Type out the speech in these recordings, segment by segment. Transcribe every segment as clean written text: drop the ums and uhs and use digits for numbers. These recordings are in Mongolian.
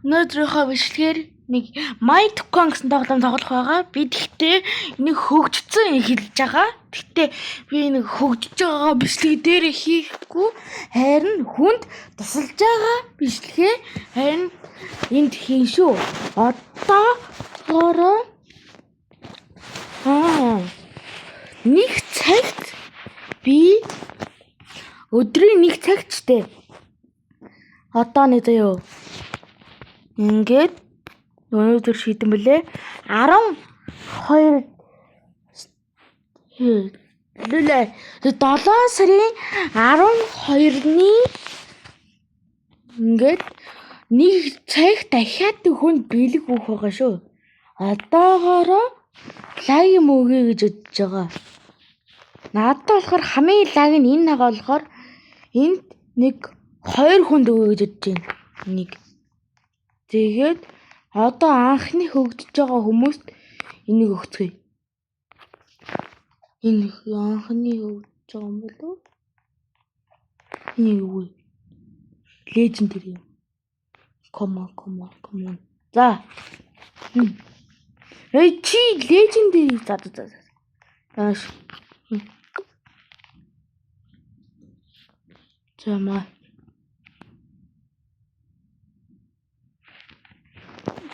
Өнөөдрийнхөө бичлэгээр нэг Mytocon гэсэн тоглоом тоглох байгаа. Би тэгтээ нэг хөгжсөн хэлж байгаа. Тэгтээ би нэг хөгжиж байгаа бичлэг дээр хийхгүй. Харин хүнд тусалж байгаа бичлэгээ харин энд хийн шүү. Одоогоороо нэг цагт би өдрийн нэг цагт ч дээ. Одоо нэг заяа. Ингээд өнөөдөр шийдэн бэлээ 12 7 сарын 12-ны ингээд нэг цаг дахиад хүнд бэлэг өгөх байгаа шүү. Одоогоороо лаг юм өгье гэж бодож байгаа. Надад болохоор хамгийн лаг нь энэ байгаа болохоор энд нэг 2 хүнд өгье гэж бодож байна. Нэг тэгээд одоо анхны хөгжиж байгаа хүмүүст энийг өгцгөө. Энэ анхны хөгжиж байгаа юм болов уу? Энийг өгье. Legendary. Come on. За. Чи legendary за. Яаш. За.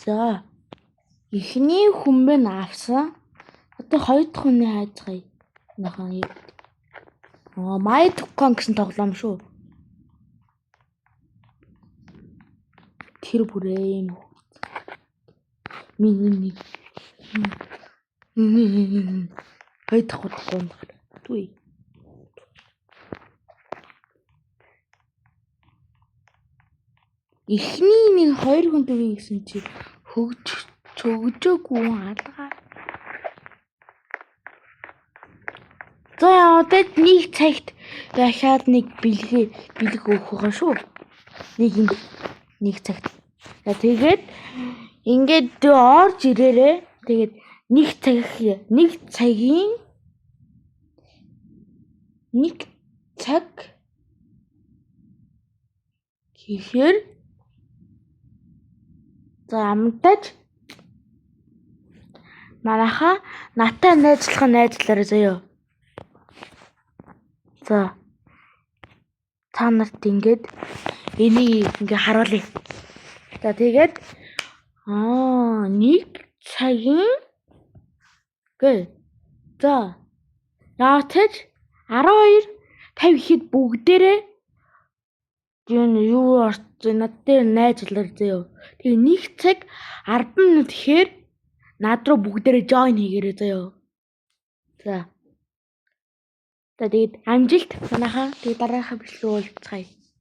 За. Эхний хүмбэн авсан. Одоо хоёр дахь хүний хайж байгаа. Нахан. Mytocon гэсэн тоглоом шүү. Тэр бүрээ юм. Миний. Хоёр дахь удаа. Түй. Эхний нэг 2 хүнд өгье гэсэн чи хөгжөөгүй алгаа. За одоо нэг цагт дахиад нэг бэлэг өгөх байгаа шүү. Нэг цагт. За тэгээд ингээд орж ирээрээ. Тэгээд нэг цаг гэхээр за амтаж манайха натай найзлаарай заяа. За та нарт ингээд энийг ингээ харуулъя. За тэгээд нэг цагийн гэ. За яатаж 12:50 ихэд бүгдээрээ юу над дээр найзлаар заяа. Тэгээ нэг цаг 10 минут ихээр над руу бүгдээрээ join хийгээрэй заяа. За. Тэгээд амжилт манайхаа тэгээд дараагийн бичлэг уулзцгаая.